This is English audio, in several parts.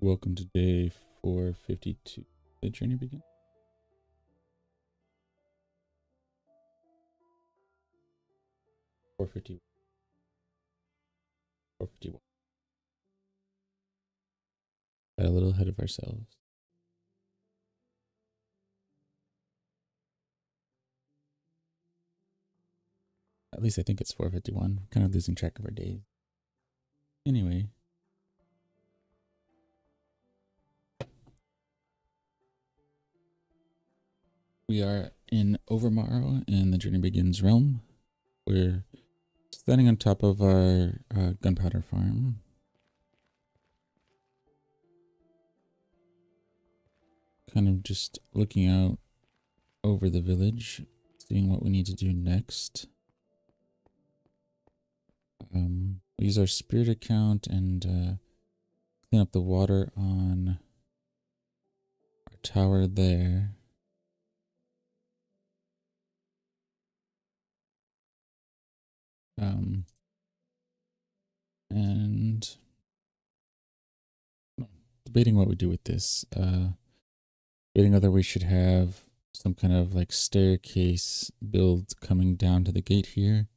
Welcome to day 452. The journey begins. 451. 451. Got a little ahead of ourselves. At least I think it's 451. We're kind of losing track of our days. Anyway. We are in Overmorrow in the Journey Begins realm. We're standing on top of our gunpowder farm. Kind of just looking out over the village, seeing what we need to do next. We use our spirit account and clean up the water on our tower there. And debating what we do with this. Debating whether we should have some kind of like staircase build coming down to the gate here.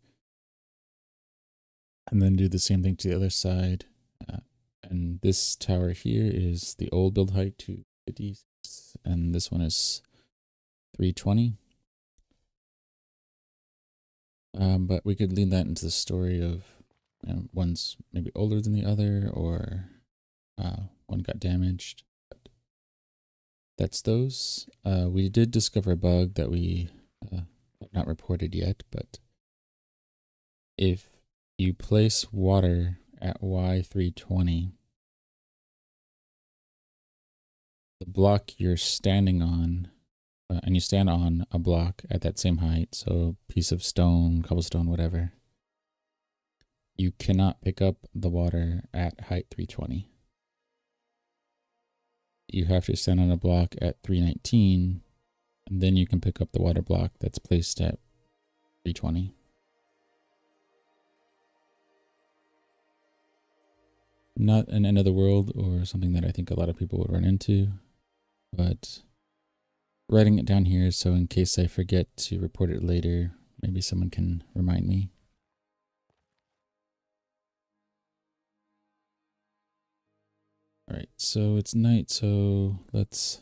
And then do the same thing to the other side. And this tower here is the old build height, 256, and this one is 320. But we could lean that into the story of, you know, one's maybe older than the other, or one got damaged. But that's those. We did discover a bug that we have not reported yet, but if you place water at Y320, the block you're standing on, and you stand on a block at that same height, so piece of stone, cobblestone, whatever, you cannot pick up the water at height 320. You have to stand on a block at 319, and then you can pick up the water block that's placed at 320. Not an end of the world or something that I think a lot of people would run into, but writing it down here so in case I forget to report it later, maybe someone can remind me. Alright, so it's night, so let's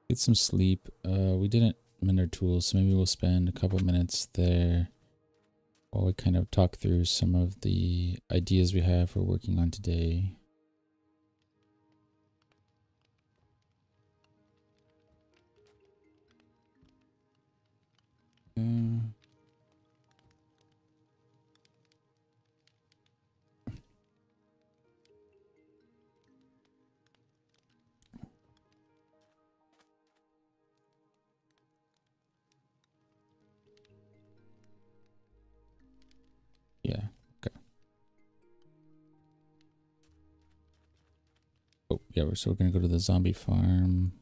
get some sleep. We didn't mend our tools, so maybe we'll spend a couple minutes there while we kind of talk through some of the ideas we have for working on today. Yeah, okay. Oh, yeah, so we're gonna go to the zombie farm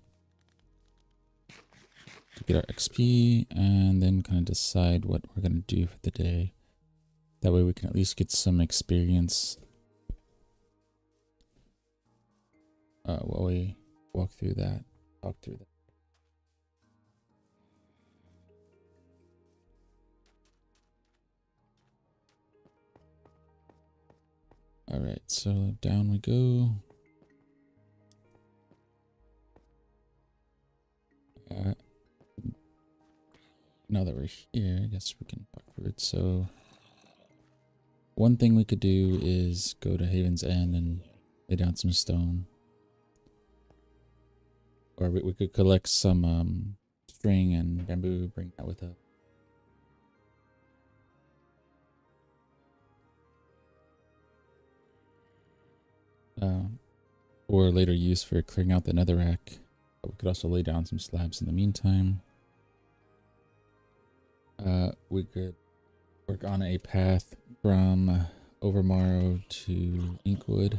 to get our XP and then kind of decide what we're gonna do for the day. That way we can at least get some experience while we walk through that, talk through that. Alright, so down we go. Now that we're here, I guess we can talk through it. So one thing we could do is go to Haven's End and lay down some stone. Or we could collect some string and bamboo, bring that with us. For later use for clearing out the netherrack. But we could also lay down some slabs in the meantime. We could work on a path from Overmorrow to Inkwood.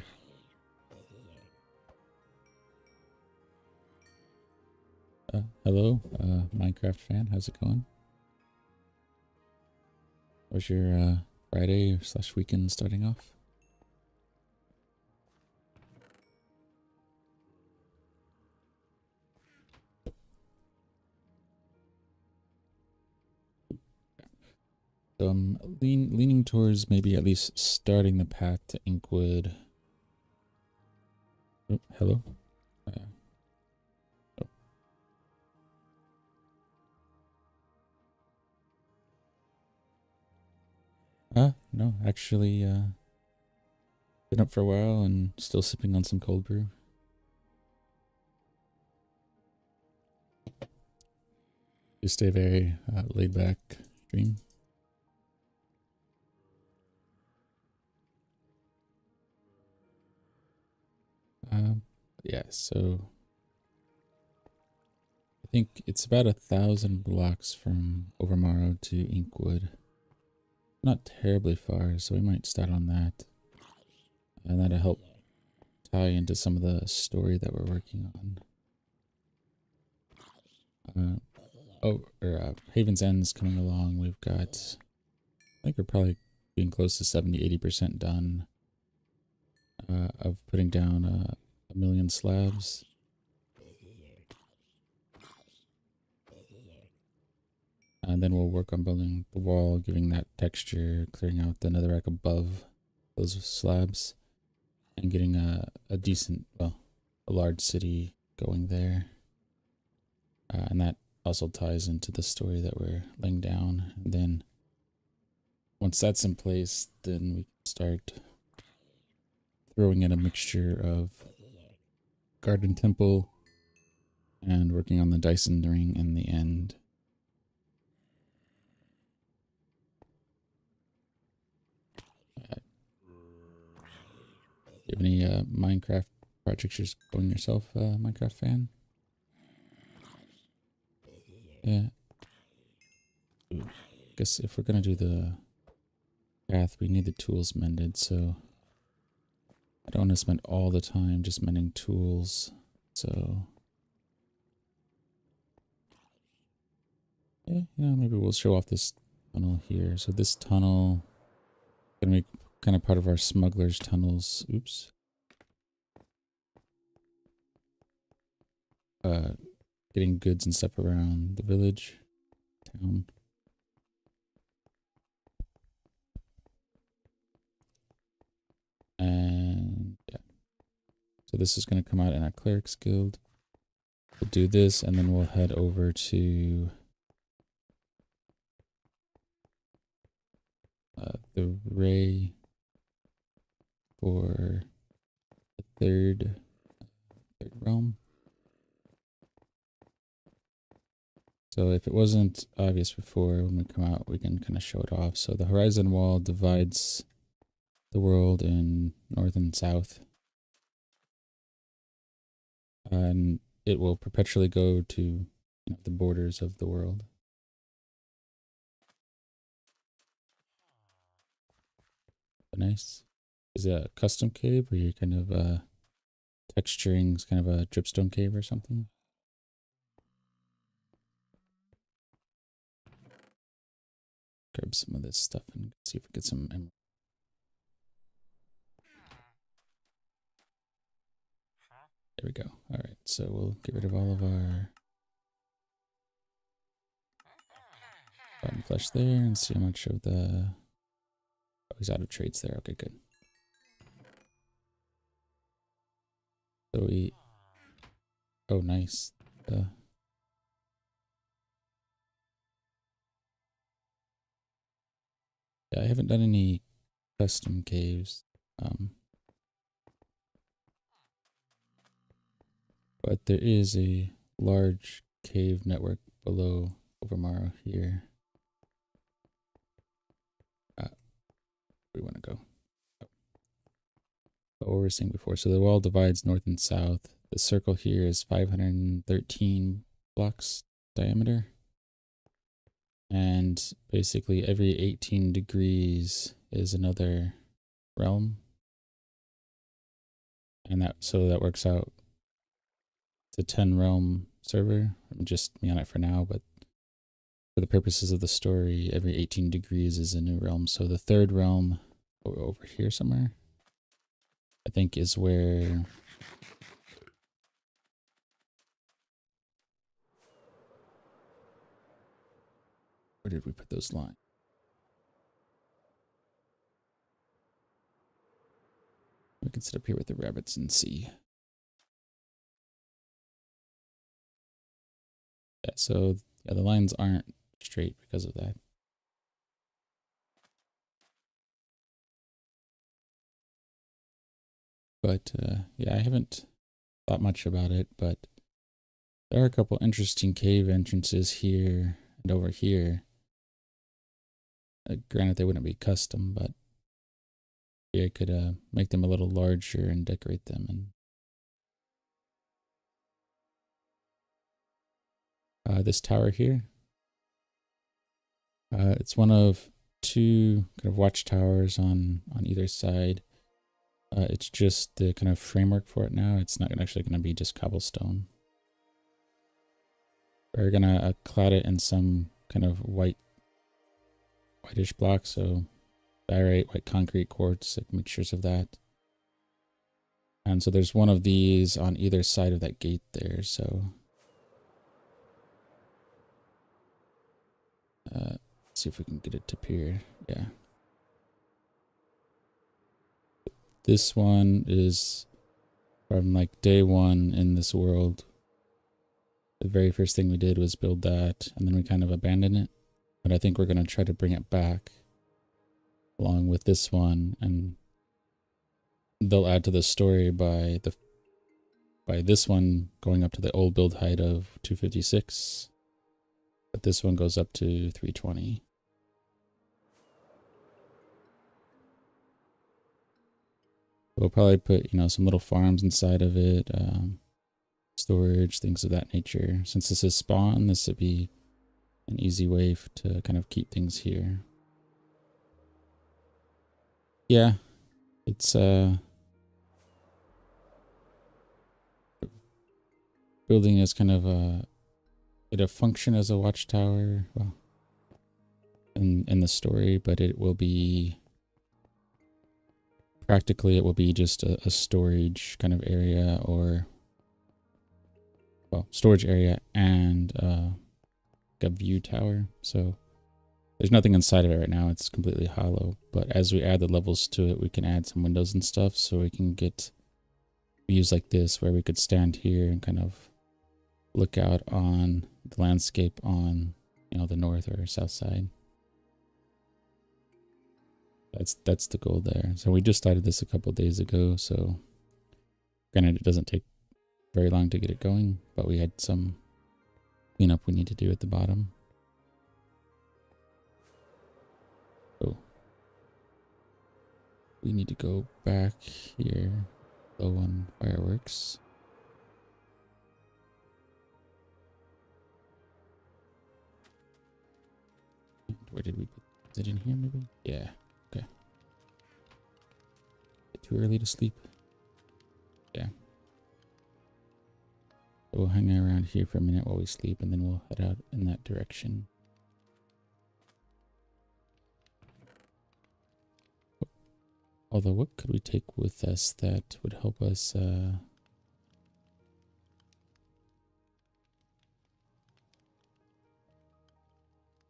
Hello, Minecraft fan, how's it going? How's your Friday / weekend starting off? So I'm leaning towards maybe at least starting the path to Inkwood. Oh, hello? Oh. No, actually, been up for a while and still sipping on some cold brew. You stay very laid back stream. Yeah, so I think it's about 1,000 blocks from Overmorrow to Inkwood. Not terribly far, so we might start on that. And that'll help tie into some of the story that we're working on. Haven's End's coming along. We've got, I think we're probably being close to 70–80% done of putting down 1,000,000 slabs. And then we'll work on building the wall, giving that texture, clearing out the netherrack above those slabs, and getting a decent, well, a large city going there. And that also ties into the story that we're laying down. And then once that's in place, then we can start throwing in a mixture of garden temple and working on the Dyson ring in the end. Do you have any Minecraft projects you're going yourself, Minecraft fan? Yeah. Ooh. Guess if we're gonna do the path, we need the tools mended, so I don't want to spend all the time just mending tools. So yeah, maybe we'll show off this tunnel here. So this tunnel gonna be kind of part of our smugglers tunnels. Oops. Getting goods and stuff around the village, town. And yeah. So this is going to come out in our clerics guild. We'll do this and then we'll head over to the Ray for the third realm. So if it wasn't obvious before, when we come out, we can kind of show it off. So the horizon wall divides the world in north and south. And it will perpetually go to the borders of the world. Nice. Is it a custom cave where you're kind of texturing kind of a dripstone cave or something? Grab some of this stuff and see if we get some emerald. There we go. All right, so we'll get rid of all of our rotten flesh there and see how much of the... Oh, he's out of traits there. Okay, good. So we... Oh, nice. Yeah, I haven't done any custom caves. But there is a large cave network below Overmorrow here. Where do we want to go? What we were seeing before. So the wall divides north and south. The circle here is 513 blocks diameter. And basically every 18 degrees is another realm. And that works out to 10 realm server. I'm just me on it for now, but for the purposes of the story, every 18 degrees is a new realm. So the third realm over here somewhere, I think, is where did we put those lines? we can sit up here with the rabbits and see. Yeah, so yeah, the lines aren't straight because of that. But yeah, I haven't thought much about it, but there are a couple interesting cave entrances here and over here. Granted, they wouldn't be custom, but yeah, I could make them a little larger and decorate them. And this tower here, it's one of two kind of watchtowers on either side. It's just the kind of framework for it now. It's not actually going to be just cobblestone. We're going to clad it in some kind of whitish block, so diorite, white concrete, quartz, like mixtures of that. And so there's one of these on either side of that gate there, so let's see if we can get it to appear. Yeah. This one is from like day one in this world. The very first thing we did was build that, and then we kind of abandoned it. But I think we're going to try to bring it back along with this one, and they'll add to the story by this one going up to the old build height of 256. But this one goes up to 320. We'll probably put, some little farms inside of it, storage, things of that nature. Since this is spawn, this would be an easy way to kind of keep things here. Yeah, it's building is kind of it'll function as a watchtower, well, in the story, but it will be practically it will be just a storage kind of area, or well, storage area and a view tower. So there's nothing inside of it right now. It's completely hollow. But as we add the levels to it, we can add some windows and stuff, so we can get views like this where we could stand here and kind of look out on the landscape on, the north or south side. That's the goal there. So we just started this a couple days ago, so granted it doesn't take very long to get it going, but we had some cleanup we need to do at the bottom. So we need to go back here, low on fireworks. Where did we put it? Is it in here maybe? Yeah. Okay. Too early to sleep. Yeah. So we'll hang around here for a minute while we sleep, and then we'll head out in that direction. Although, what could we take with us that would help us?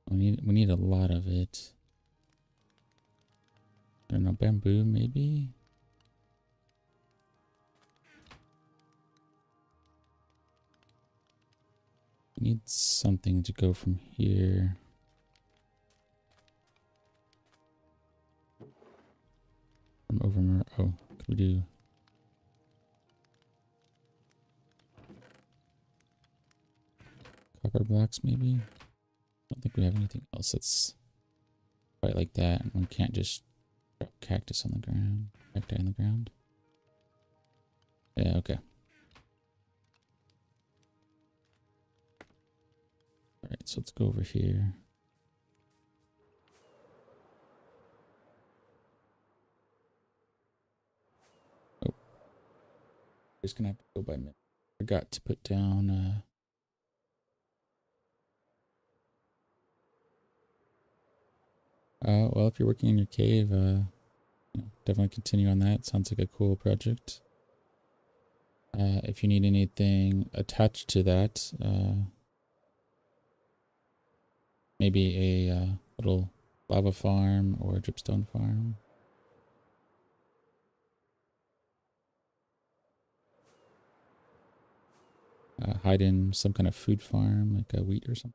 We need a lot of it. I don't know, bamboo maybe? We need something to go from here. From Overmorrow. Oh, could we do... copper blocks maybe? I don't think we have anything else that's quite like that. And we can't just drop cactus on the ground. Cacti on the ground. Yeah, okay. Alright, so let's go over here. Oh. Just gonna have to go by minute. Forgot to put down well, if you're working in your cave, definitely continue on that. Sounds like a cool project. If you need anything attached to that, maybe a little lava farm or a dripstone farm. hide in some kind of food farm, like a wheat or something.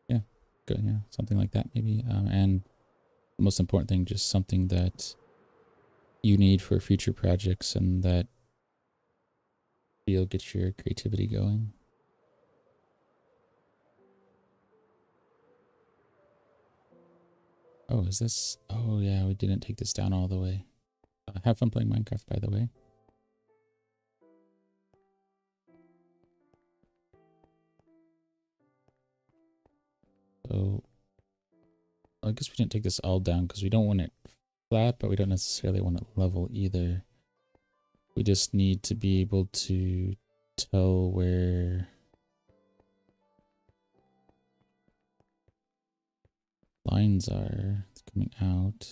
Yeah, good. Yeah, something like that maybe. And the most important thing, just something that you need for future projects and that you'll get your creativity going. Oh, is this? Oh, yeah, we didn't take this down all the way. Have fun playing Minecraft, by the way. So, I guess we didn't take this all down because we don't want it flat, but we don't necessarily want it level either. We just need to be able to tell where lines are coming out.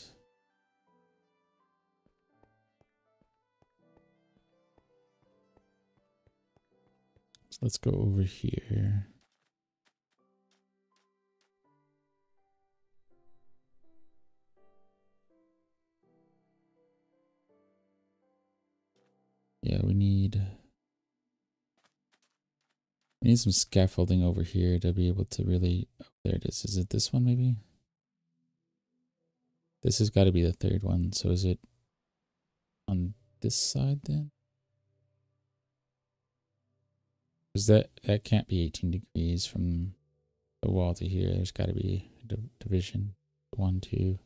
So let's go over here. Yeah, we need some scaffolding over here to be able to really, oh, there it is. Is it this one maybe? This has got to be the third one. So is it on this side then? Because that can't be 18 degrees from the wall to here. There's got to be a division. 1, 2.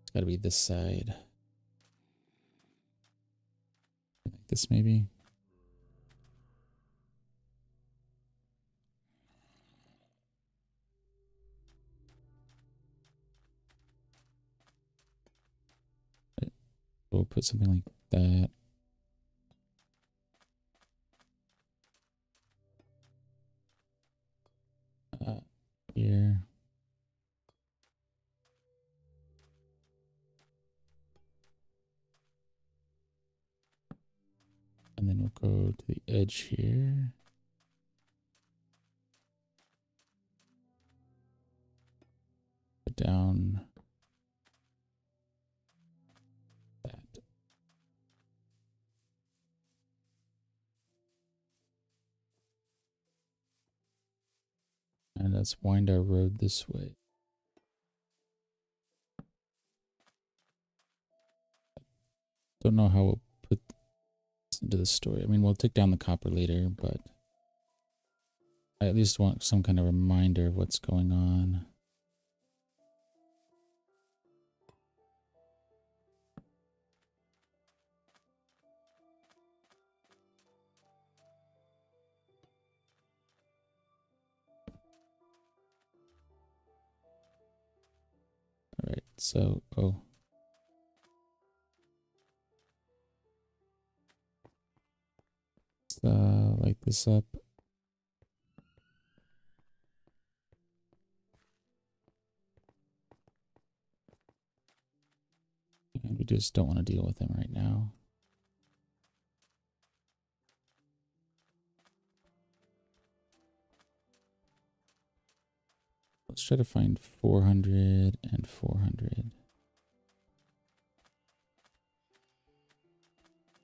It's got to be this side. Like this maybe. We'll put something like that. Here. And then we'll go to the edge here. Put down that. And let's wind our road this way. Don't know how we'll put this into the story. I mean, we'll take down the copper later, but I at least want some kind of reminder of what's going on. All right, so, oh. Let's light this up. And we just don't want to deal with them right now. Let's try to find 400 and 400.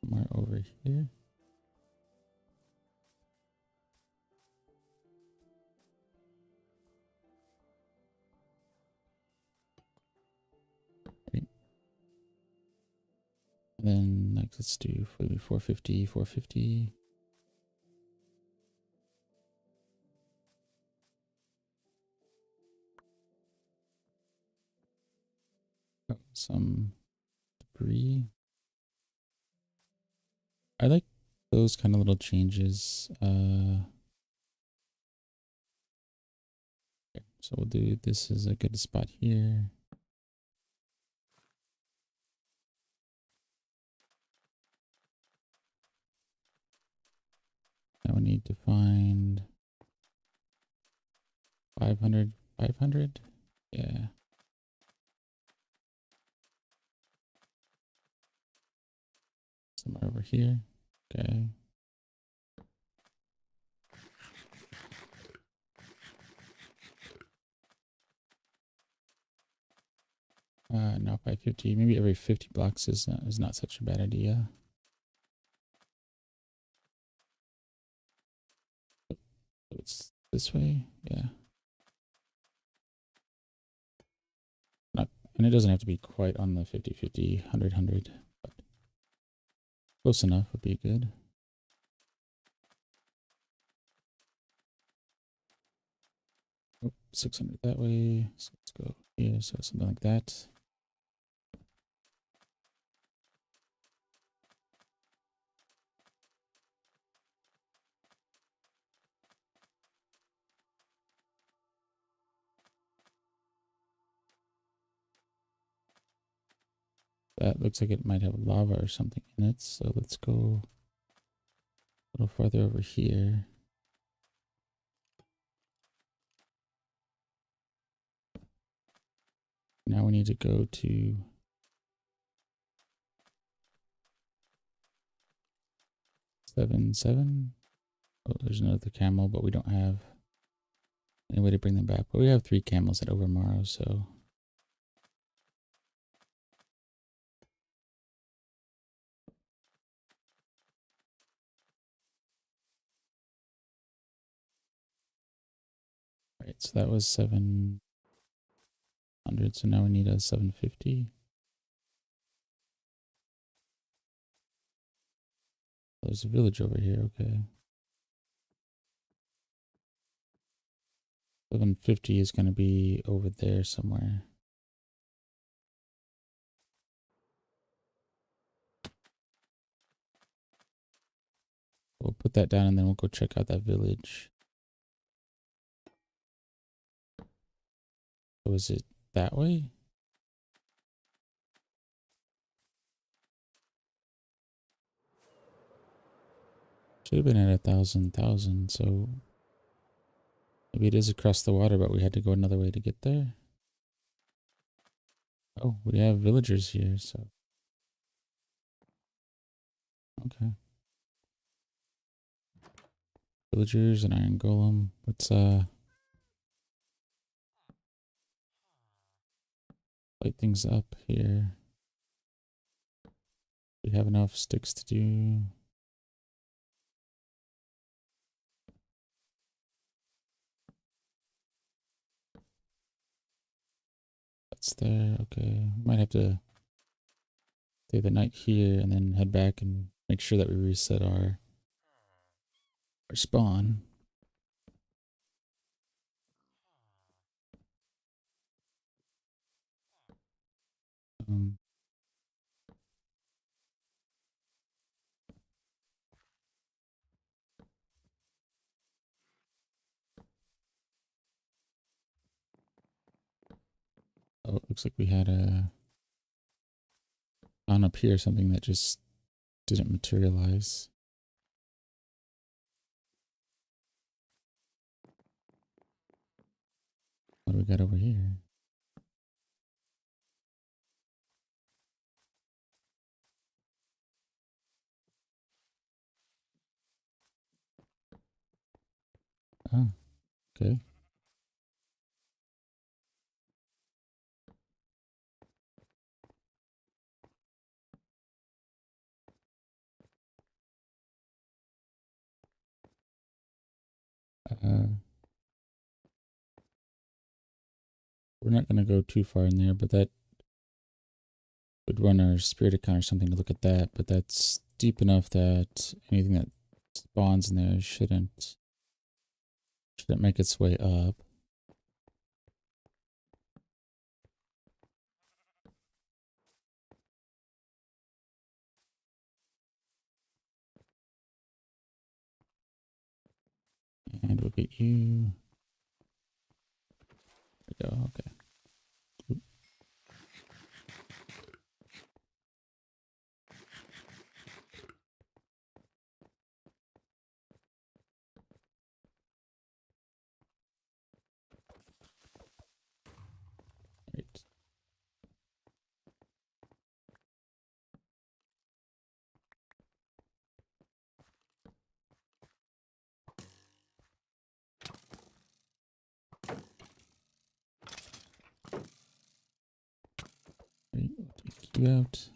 Somewhere over here. Right. And then like let's do 450, 450. Oh, some debris. I like those kind of little changes. Okay, so we'll do this is a good spot here. Now we need to find 500, 500. Yeah. Somewhere over here. Okay. Now 550. Maybe every 50 blocks is not such a bad idea. It's this way, yeah. Not, and it doesn't have to be quite on the 50-50, 100-100, but close enough would be good. Oh, 600 that way. So let's go here. So something like that. That looks like it might have lava or something in it. So let's go a little farther over here. Now we need to go to 7-7. Oh, there's another camel, but we don't have any way to bring them back. But we have 3 camels at Overmorrow, so right. So that was 700. So now we need a 750. There's a village over here. Okay. 750 is going to be over there somewhere. We'll put that down and then we'll go check out that village. Was it that way? Should have been at 1,000. So maybe it is across the water, but we had to go another way to get there. Oh, we have villagers here, so okay. Villagers and iron golem. Let's light things up here. We have enough sticks to do. That's there. Okay. Might have to stay the night here and then head back and make sure that we reset our spawn. Um, oh, it looks like we had a on up here something that just didn't materialize. What do we got over here? Oh, okay. Uh, we're not going to go too far in there, but that would run our spirit account or something to look at that. But that's deep enough that anything that spawns in there shouldn't make its way up. And we'll get you. There we go. Okay. Right. you out.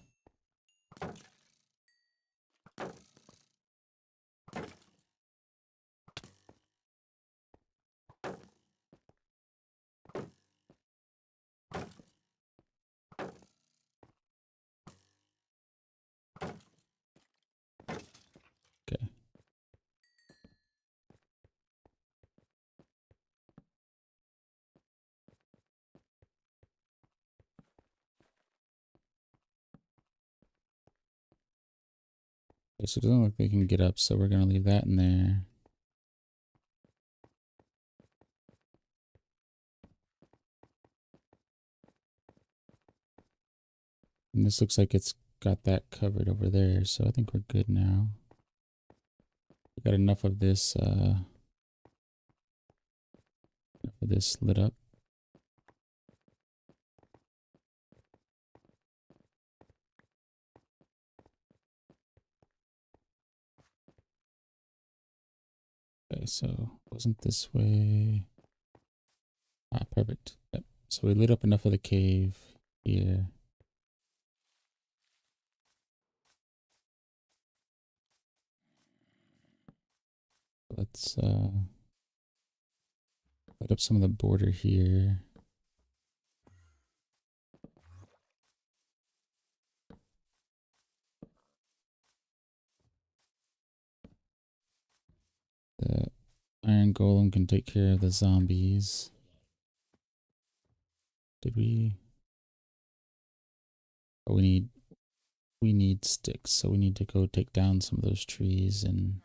Okay. Okay, so it doesn't look like they can get up, so we're gonna leave that in there. And this looks like it's got that covered over there, so I think we're good now. We got enough of this lit up. Okay, so wasn't this way? Ah, perfect. Yep. So we lit up enough of the cave here. Let's light up some of the border here. The iron golem can take care of the zombies. Did we? Oh, we need sticks, so we need to go take down some of those trees and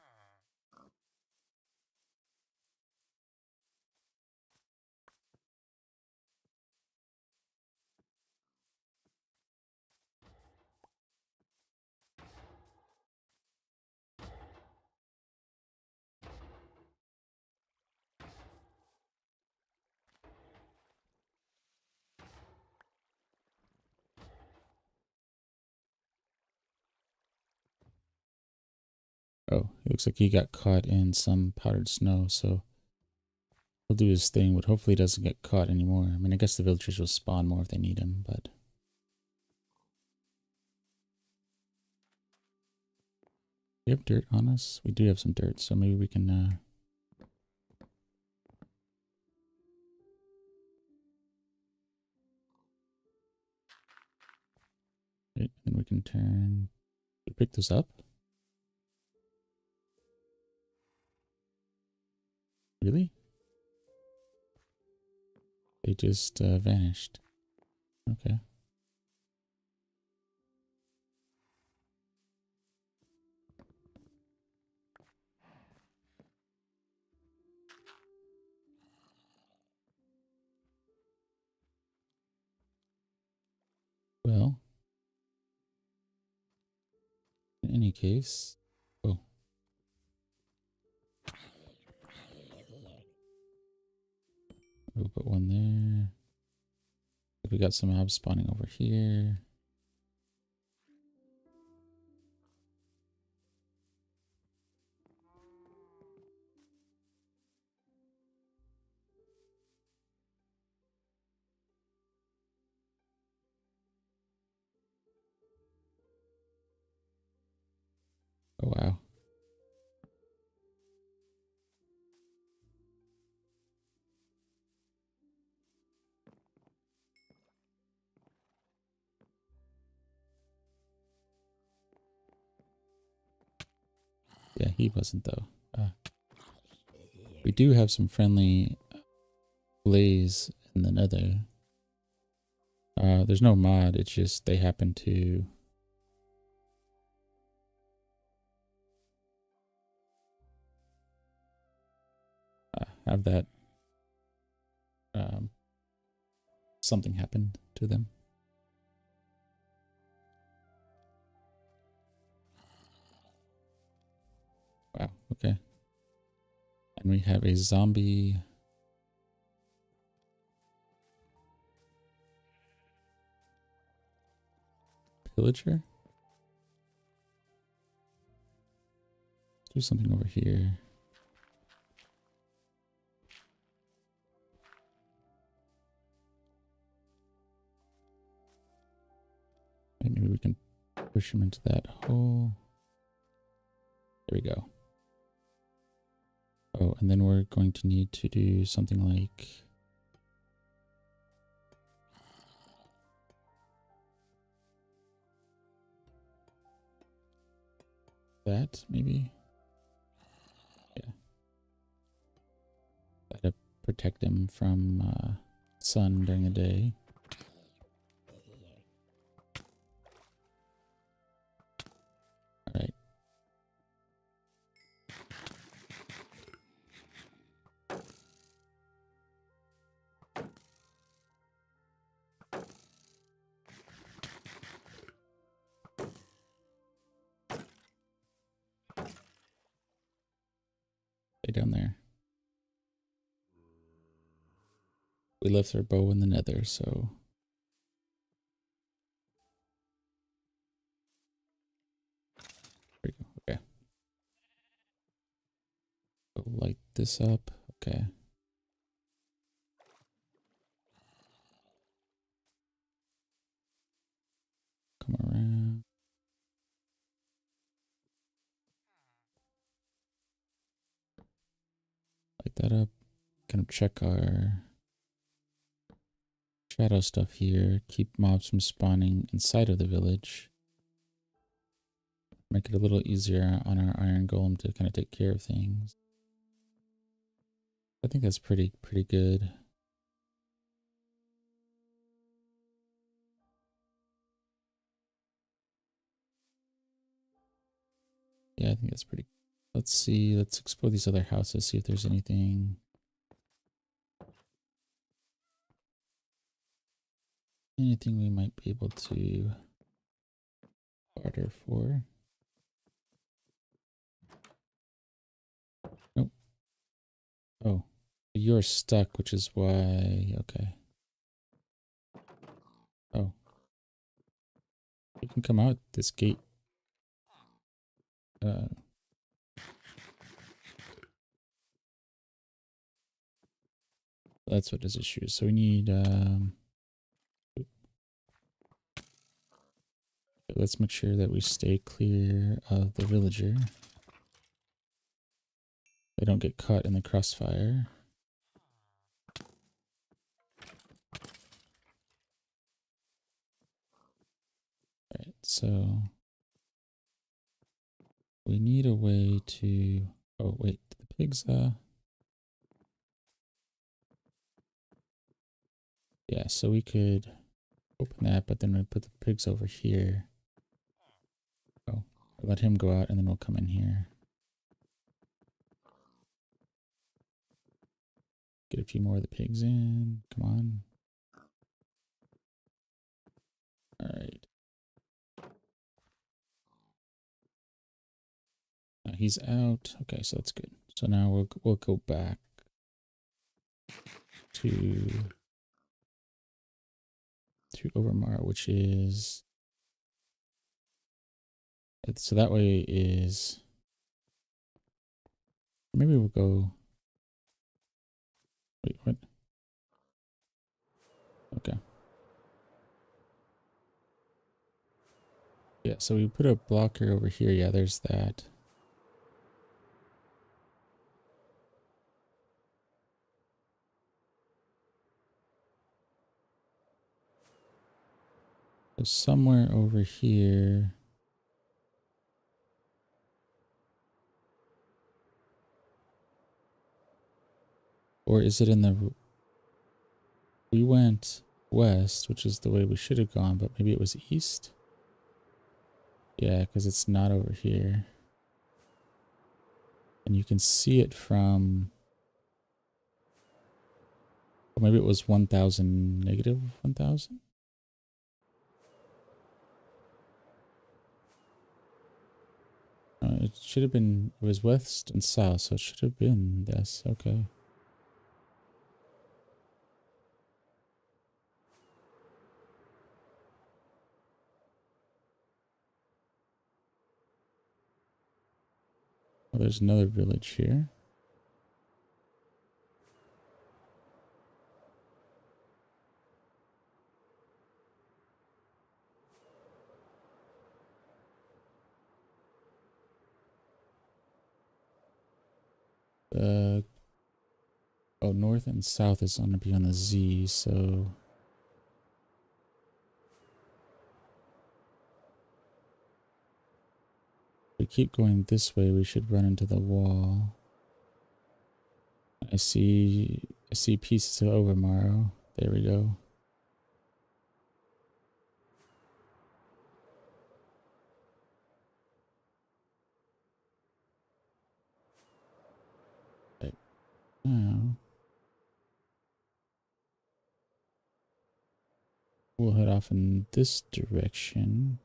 oh, it looks like he got caught in some powdered snow, so he'll do his thing, but hopefully he doesn't get caught anymore. I mean, I guess the villagers will spawn more if they need him, but we have dirt on us. We do have some dirt, so maybe we can right, then we can turn. We pick those up. Really? They just vanished. Okay. Well, in any case, oh, we'll put one there. We got some mobs spawning over here. Oh wow. Yeah, he wasn't though. We do have some friendly blaze in the nether. There's no mod, it's just they happen to have that something happened to them. Wow, okay. And we have a zombie pillager. Let's do something over here. Push him into that hole. There we go. Oh, and then we're going to need to do something like that, maybe? Yeah. Gotta protect him from sun during the day. All right. Stay down there. We left our bow in the nether, so there we go. Okay. So light this up. Okay. Come around. Light that up. Gonna check our shadow stuff here. Keep mobs from spawning inside of the village. Make it a little easier on our iron golem to kind of take care of things. I think that's pretty good. Yeah, I think that's pretty. Let's see. Let's explore these other houses. See if there's anything. Anything we might be able to barter for. Nope. Oh, you're stuck, which is why. Okay. Oh, you can come out this gate. That's what his issue is. So we need. Let's make sure that we stay clear of the villager. They don't get caught in the crossfire. Alright, so we need a way to. Oh wait, the pigs. Yeah, so we could open that, but then we put the pigs over here. Oh, let him go out, and then we'll come in here. Get a few more of the pigs in. Come on. All right. Now he's out. Okay, so that's good. So now we'll go back to Overmorrow, which is so that way is maybe we'll go. Wait, what? Okay. Yeah, so we put a blocker over here. Yeah, there's that. So somewhere over here. Or is it in the... We went west, which is the way we should have gone, but maybe it was east? Yeah, because it's not over here. And you can see it from... Or maybe it was 1,000, negative 1,000? It should have been... It was west and south, so it should have been this. Okay. Well, there's another village here. Oh, north and south is going to be on the Z, so if we keep going this way, we should run into the wall. I see pieces of Overmorrow. There we go. Right now, we'll head off in this direction.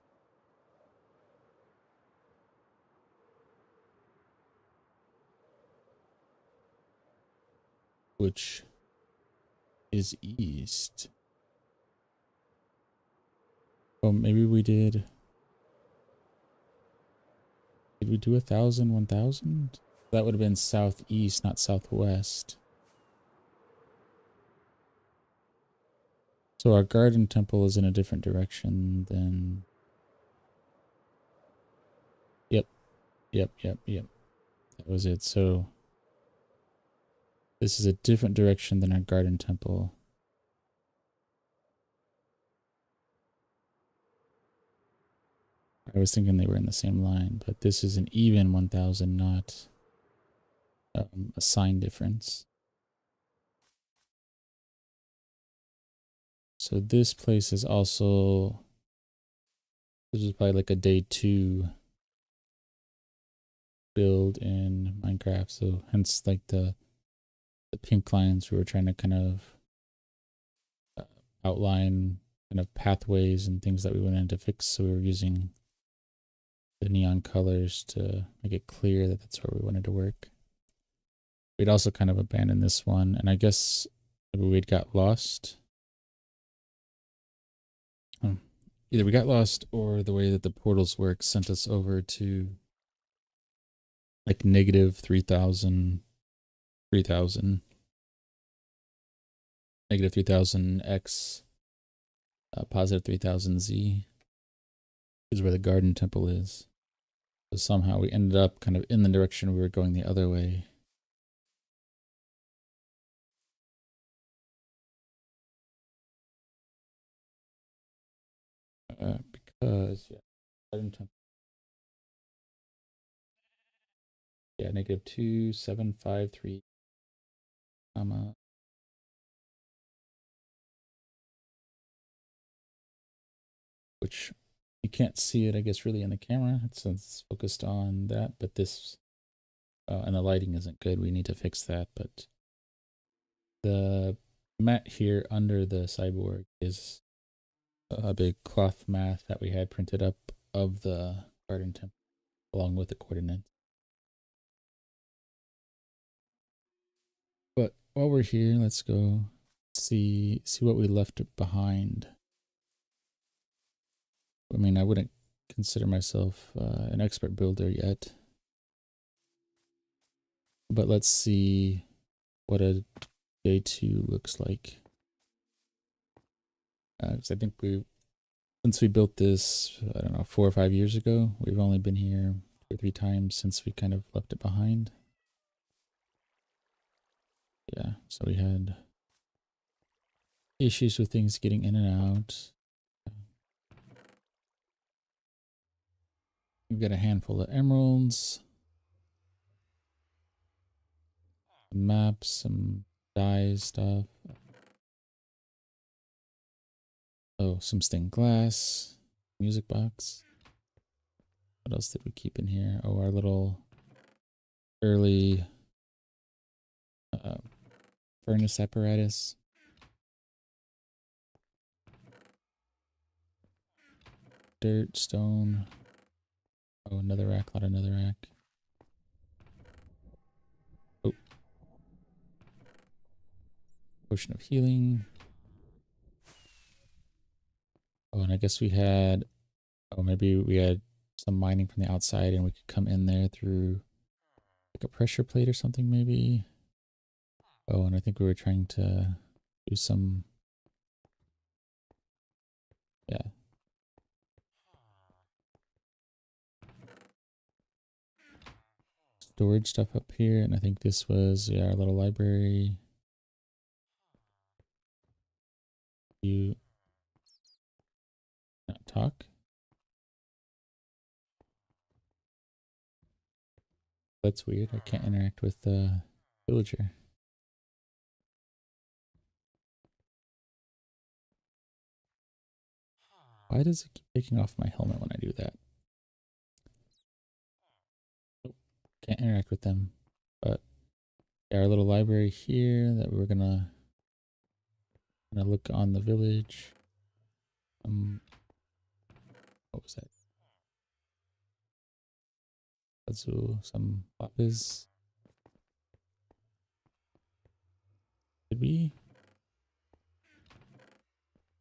Which is east. Oh, maybe we did. Did we do 1,000, 1,000? That would have been southeast, not southwest. So our garden temple is in a different direction than... Yep. That was it. So this is a different direction than our garden temple. I was thinking they were in the same line, but this is an even 1,000, not a sign difference. So this place is also... This is probably like a day 2 build in Minecraft, so hence like the pink lines we were trying to kind of outline kind of pathways and things that we wanted to fix, so we were using the neon colors to make it clear that that's where we wanted to work. We'd also kind of abandoned this one, and I guess maybe we'd got lost. Either we got lost or the way that the portals work sent us over to like negative 3,000, 3,000, negative 3,000 X, positive 3,000 Z is where the garden temple is. So somehow we ended up kind of in the direction we were going the other way. Because, yeah, garden temple. Yeah, negative 2,753, comma. Which you can't see it, I guess, really in the camera. It's focused on that, but this, and the lighting isn't good. We need to fix that, but the mat here under the cyborg is a big cloth mat that we had printed up of the garden temple along with the coordinates. But while we're here, let's go see what we left behind. I mean, I wouldn't consider myself an expert builder yet, but let's see what a day 2 looks like. Because I think since we built this, I don't know, 4 or 5 years ago, we've only been here 2 or 3 times since we kind of left it behind. Yeah, so we had issues with things getting in and out. We've got a handful of emeralds, some maps, some dyes stuff. Oh, some stained glass, music box. What else did we keep in here? Oh, our little early furnace apparatus. Dirt, stone. Oh, another rack, not another rack. Oh. Potion of healing. Oh, and I guess we had, oh, maybe we had some mining from the outside and we could come in there through like a pressure plate or something maybe. Oh, and I think we were trying to do some, yeah. storage stuff up here, and I think this was, yeah, our little library. You not talk? That's weird. I can't interact with the villager. Why does it keep taking off my helmet when I do that? Nope. Can't interact with them. But yeah, our little library here that we're gonna look on the village. What was that? Let's do some lapis. Did we?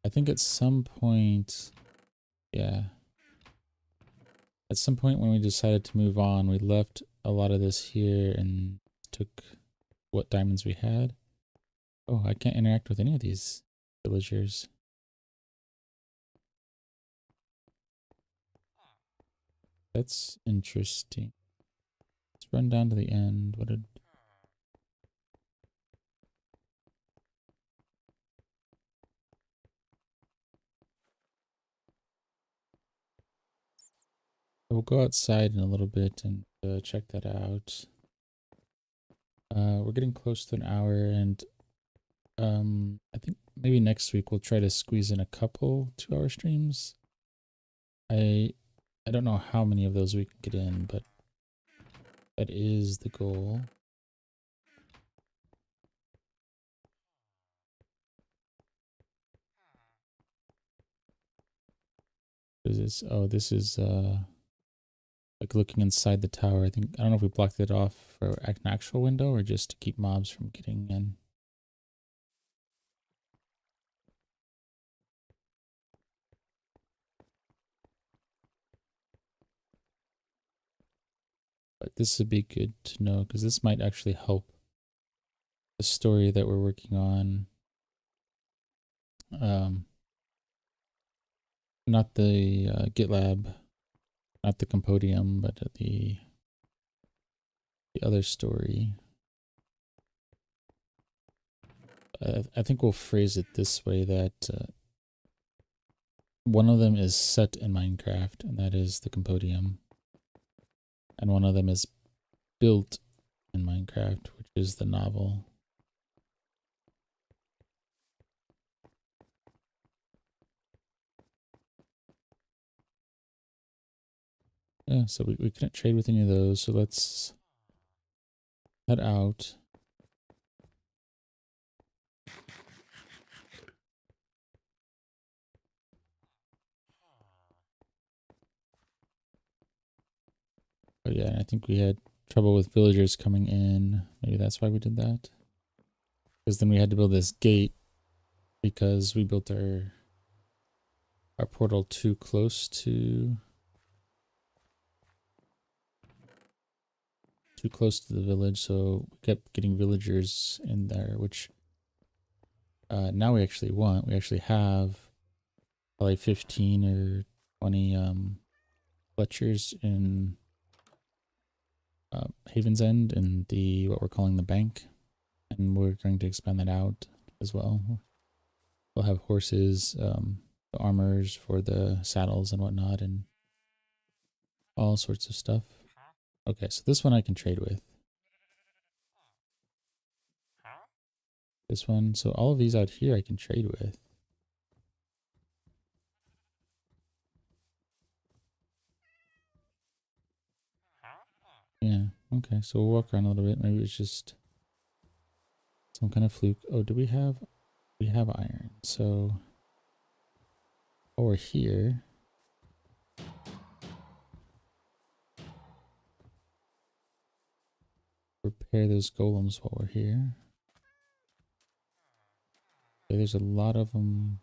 I think at some point, yeah. At some point when we decided to move on, we left a lot of this here and took what diamonds we had. Oh, I can't interact with any of these villagers. That's interesting. Let's run down to the end. What did... We'll go outside in a little bit and check that out. We're getting close to an hour, and I think maybe next week we'll try to squeeze in a couple 2-hour streams. I don't know how many of those we can get in, but that is the goal. Is this? Oh, this is like looking inside the tower. I don't know if we blocked it off for an actual window or just to keep mobs from getting in. But this would be good to know because this might actually help the story that we're working on. Not the GitLab, not the Compodium, but the other story. I think we'll phrase it this way, that one of them is set in Minecraft, and that is the Compodium. And one of them is built in Minecraft, which is the novel. Yeah, so we couldn't trade with any of those, so let's head out. But yeah, I think we had trouble with villagers coming in. Maybe that's why we did that. Because then we had to build this gate because we built our portal too close to the village, so we kept getting villagers in there, which now we actually want. We actually have probably 15 or 20 Fletchers in Haven's End and what we're calling the bank, and we're going to expand that out as well. We'll have horses, the armors for the saddles and whatnot, and all sorts of stuff. Okay, so this one I can trade with. This one, so all of these out here I can trade with. Yeah, okay, so we'll walk around a little bit. Maybe it's just some kind of fluke. Oh, do we have iron? So over here, repair those golems while we're here. Okay, there's a lot of them.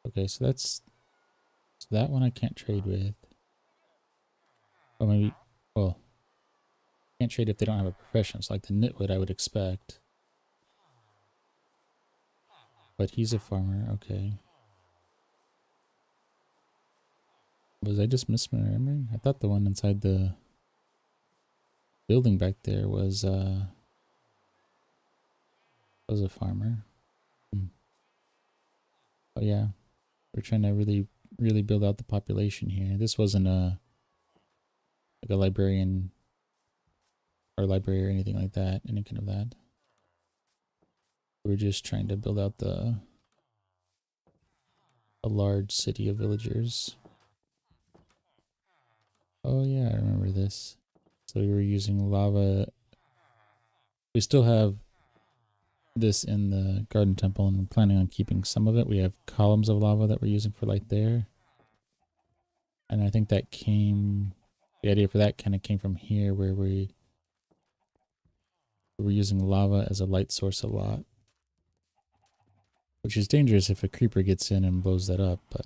Okay, so that one I can't trade with. Oh, maybe, well, can't trade if they don't have a profession. It's like the Nitwit I would expect. But he's a farmer, okay. Was I just misremembering? I thought the one inside the building back there was a farmer. Hmm. Oh yeah, we're trying to really build out the population here. This wasn't a like a librarian or library or anything like that, any kind of that. We're just trying to build out a large city of villagers. Oh yeah, I remember this. So we were using lava. We still have this in the garden temple and we're planning on keeping some of it. We have columns of lava that we're using for light there. And I think that the idea for that kind of came from here where we were using lava as a light source a lot. Which is dangerous if a creeper gets in and blows that up, but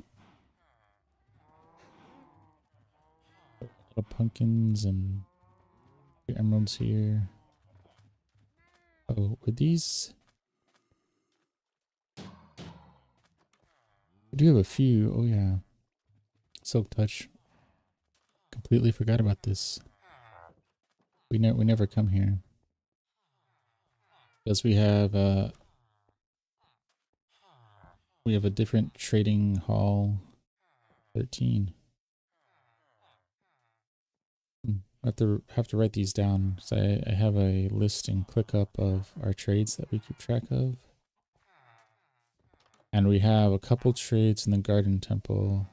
a lot of pumpkins and emeralds here. Oh, were these? We do have a few. Oh yeah. Silk touch. Completely forgot about this. We never come here. Because we have a different trading hall 13. I have to write these down. So I have a list and ClickUp of our trades that we keep track of. And we have a couple trades in the Garden Temple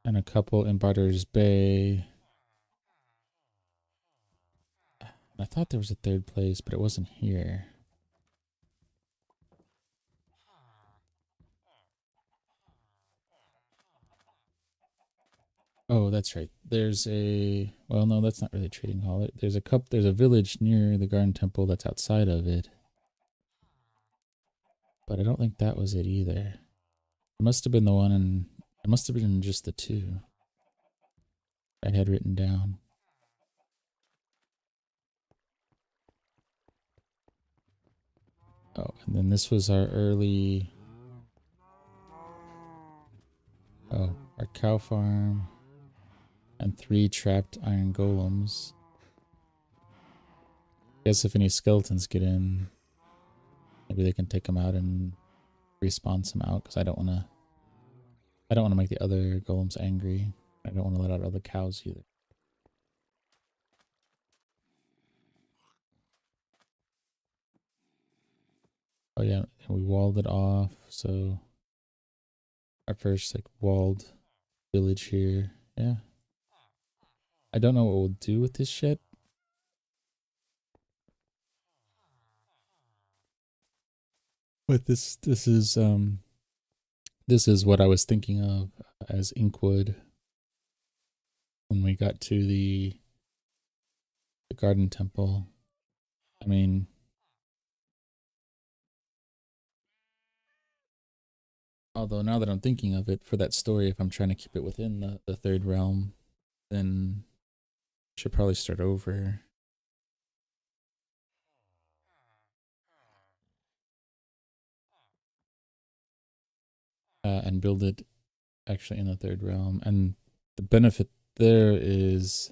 and a couple in Barter's Bay. I thought there was a third place, but it wasn't here. Oh, that's right. There's well, no, that's not really a trading hall. There's a village near the Garden Temple that's outside of it. But I don't think that was it either. It must have been the one and it must have been just the two I had written down. Oh, and then this was our early our cow farm and 3 trapped iron golems. Guess if any skeletons get in, maybe they can take them out and respawn some out because I don't want to make the other golems angry. I don't want to let out other cows either. Oh yeah, and we walled it off, so our first like walled village here. Yeah. I don't know what we'll do with this shit. But this is what I was thinking of as Inkwood when we got to the Garden Temple. I mean, although now that I'm thinking of it, for that story, if I'm trying to keep it within the third realm, then I should probably start over. And build it actually in the third realm. And the benefit there is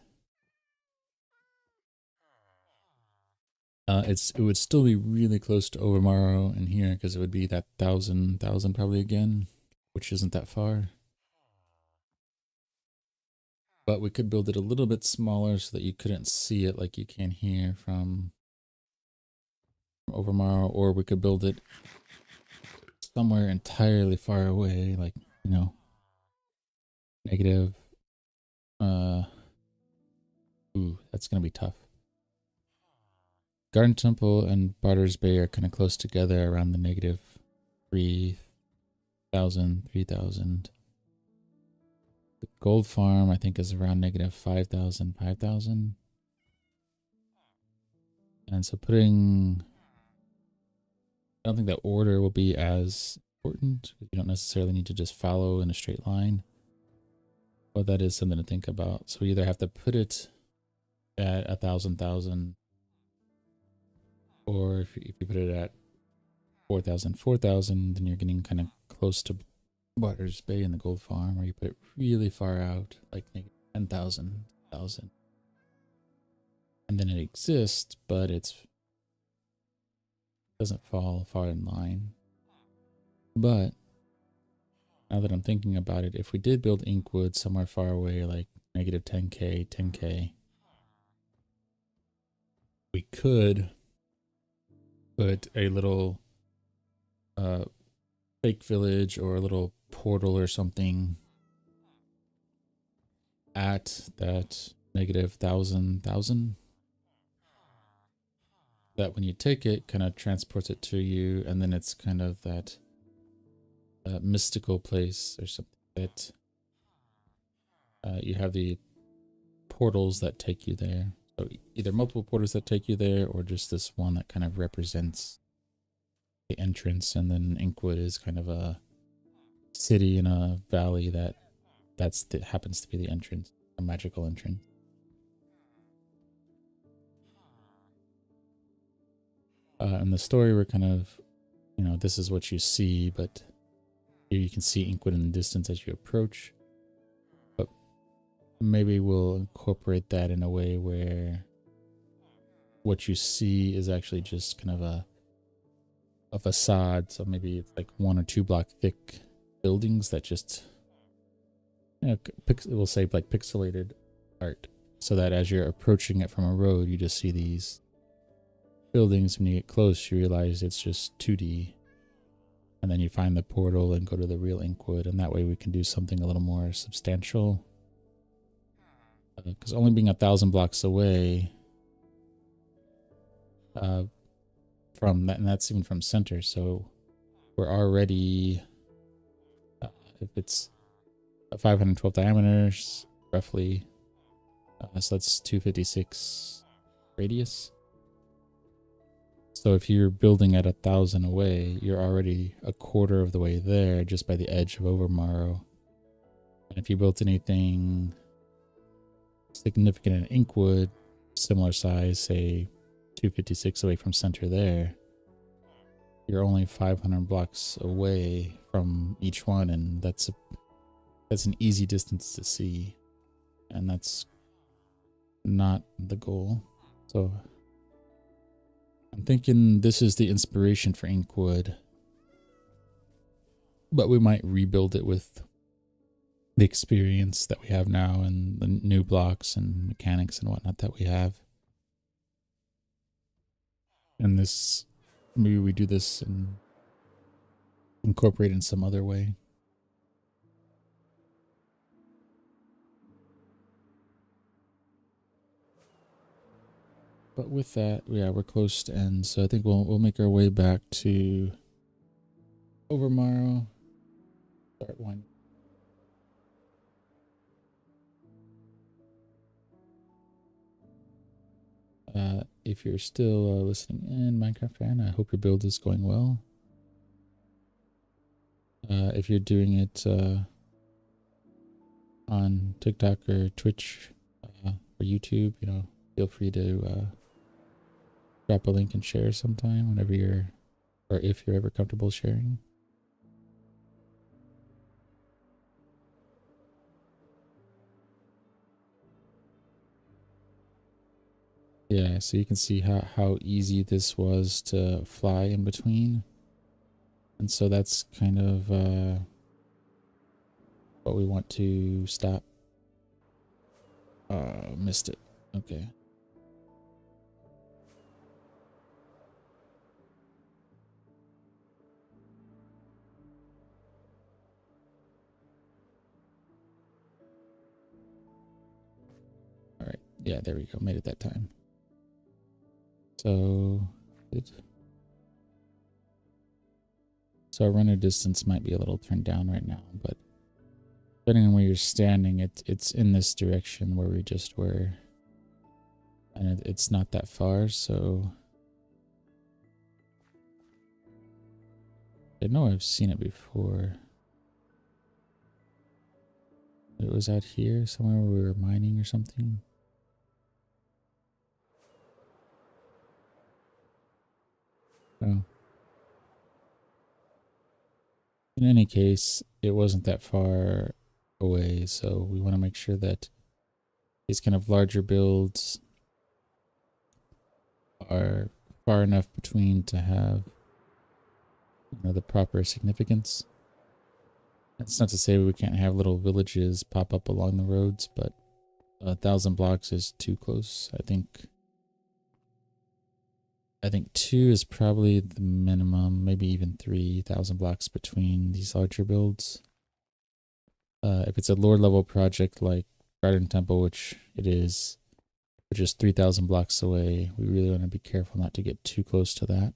it would still be really close to Overmorrow in here because it would be that thousand probably again, which isn't that far. But we could build it a little bit smaller so that you couldn't see it like you can here from Overmorrow, or we could build it somewhere entirely far away, like, you know, negative. Ooh, that's gonna be tough. Garden Temple and Barter's Bay are kind of close together around the negative 3,000, 3,000. The gold farm, I think, is around negative 5,000, 5,000. And so I don't think that order will be as important because you don't necessarily need to just follow in a straight line. But that is something to think about. So we either have to put it at 1,000, or if you put it at 4,000, 4,000, then you're getting kind of close to Waters Bay in the gold farm, where you put it really far out, like maybe 10,000, and then it exists, but it doesn't fall far in line. But now that I'm thinking about it, if we did build Inkwood somewhere far away, like negative 10k, 10k, we could put a little fake village or a little portal or something at that negative 1,000, that when you take it, kind of transports it to you, and then it's kind of that mystical place or something that you have the portals that take you there. So either multiple portals that take you there, or just this one that kind of represents the entrance, and then Inkwood is kind of a city in a valley that happens to be the entrance, a magical entrance. In the story, we're kind of, this is what you see, but here you can see Inkwood in the distance as you approach. But maybe we'll incorporate that in a way where what you see is actually just kind of a facade. So maybe it's like 1 or 2 block thick buildings that just, we'll say like pixelated art, so that as you're approaching it from a road, you just see these buildings. When you get close, you realize it's just 2D, and then you find the portal and go to the real Inkwood, and that way we can do something a little more substantial. Because only being 1,000 blocks away from that, and that's even from center, so we're already, if it's a 512 diameters, roughly, so that's 256 radius. So if you're building at 1,000 away, you're already a quarter of the way there just by the edge of Overmorrow. And if you built anything significant in Inkwood, similar size, say 256 away from center there, you're only 500 blocks away from each one, and that's an easy distance to see, and that's not the goal. So I'm thinking this is the inspiration for Inkwood, but we might rebuild it with the experience that we have now and the new blocks and mechanics and whatnot that we have. And this, maybe we do this and incorporate in some other way. But with that, yeah, we're close to end, so I think we'll make our way back to Overmorrow. Start one. If you're still listening in, Minecraft fan, I hope your build is going well. If you're doing it on TikTok or Twitch or YouTube, feel free to drop a link and share sometime whenever or if you're ever comfortable sharing. Yeah, so you can see how easy this was to fly in between. And so that's kind of what we want to stop. Missed it. Okay. All right. Yeah, there we go. Made it that time. So our runner distance might be a little turned down right now, but depending on where you're standing, it's in this direction where we just were, and it's not that far. So I know I've seen it before. It was out here somewhere where we were mining or something. Oh. In any case, it wasn't that far away, so we want to make sure that these kind of larger builds are far enough between to have, the proper significance. That's not to say we can't have little villages pop up along the roads, but 1,000 blocks is too close. I think 2 is probably the minimum, maybe even 3,000 blocks between these larger builds. If it's a lower level project like Garden Temple, which it is, which is 3,000 blocks away, we really want to be careful not to get too close to that.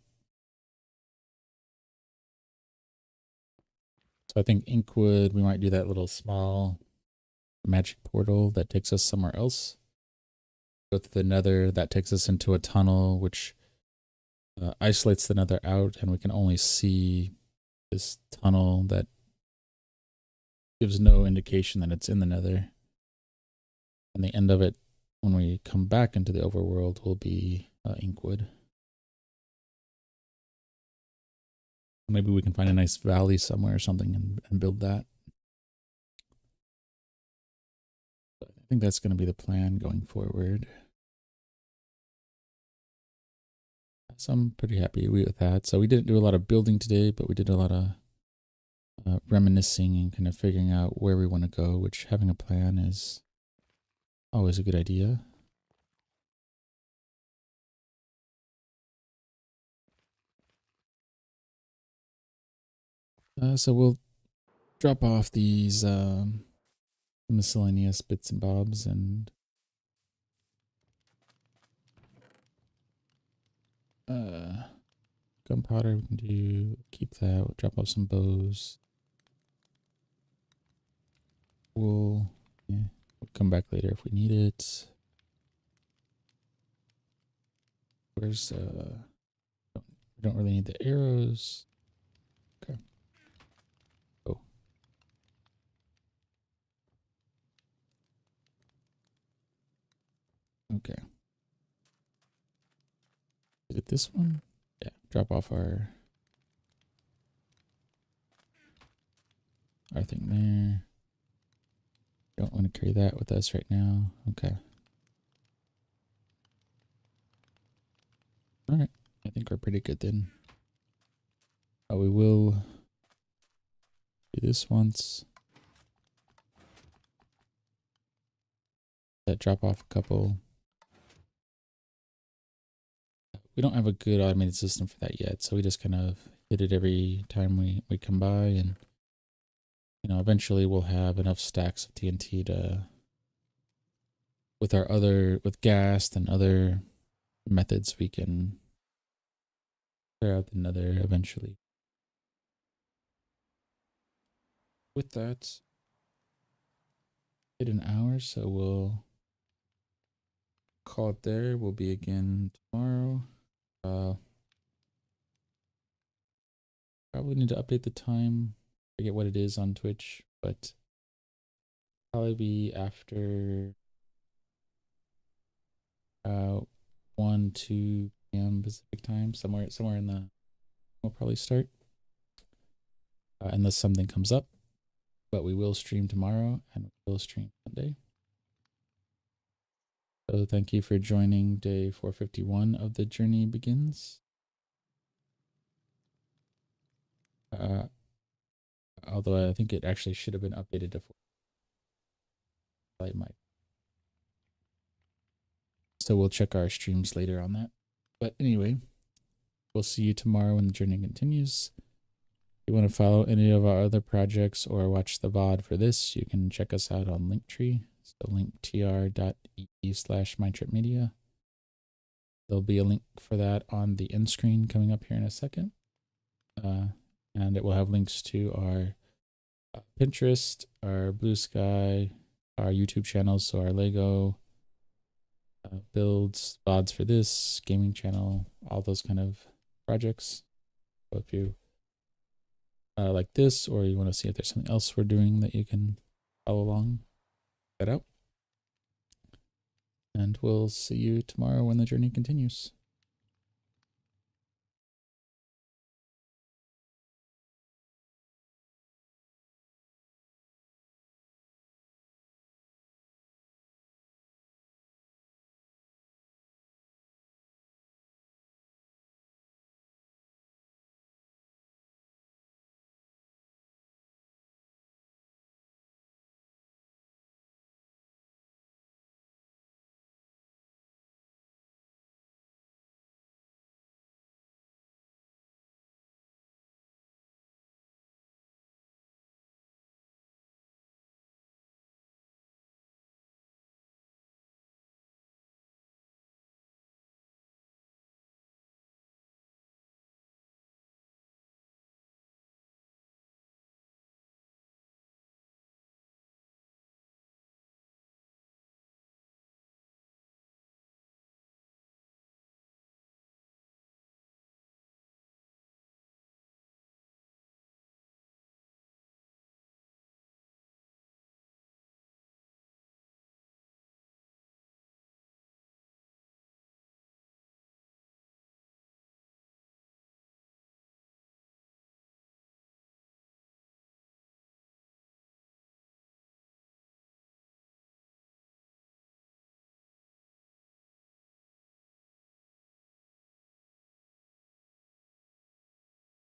So I think Inkwood, we might do that little small magic portal that takes us somewhere else. Go through the Nether, that takes us into a tunnel, which isolates the Nether out, and we can only see this tunnel that gives no indication that it's in the Nether. And the end of it, when we come back into the overworld, will be Inkwood. Maybe we can find a nice valley somewhere or something and build that. But I think that's going to be the plan going forward. So I'm pretty happy with that. So we didn't do a lot of building today, but we did a lot of reminiscing and kind of figuring out where we want to go, which having a plan is always a good idea. So we'll drop off these miscellaneous bits and bobs and gunpowder. We can keep that. We'll drop off some bows. We'll come back later if we need it. Where's we don't really need the arrows. Okay. Oh. Okay. Is it this one? Yeah. Drop off our thing there. Don't want to carry that with us right now. Okay. All right. I think we're pretty good then. We will do this once. That drop off a couple. We don't have a good automated system for that yet, so we just kind of hit it every time we come by, and eventually we'll have enough stacks of TNT to, with gas and other methods, we can clear out the Nether eventually. With that, hit an hour, so we'll call it there. We'll be again tomorrow. Probably need to update the time. Forget what it is on Twitch, but probably be after 1, 2 p.m. Pacific time. Somewhere in the, we'll probably start. Unless something comes up. But we will stream tomorrow and we will stream Sunday. So thank you for joining day 451 of The Journey Begins. Although I think it actually should have been updated to 4. I might. So we'll check our streams later on that. But anyway, we'll see you tomorrow when the journey continues. If you want to follow any of our other projects or watch the VOD for this, you can check us out on Linktree. So linktr.ee/mytripmedia. There'll be a link for that on the end screen coming up here in a second. And it will have links to our Pinterest, our Blue Sky, our YouTube channels, so our Lego builds, VODs for this, gaming channel, all those kind of projects. So if you like this, or you want to see if there's something else we're doing that you can follow along, check that out. And we'll see you tomorrow when the journey continues.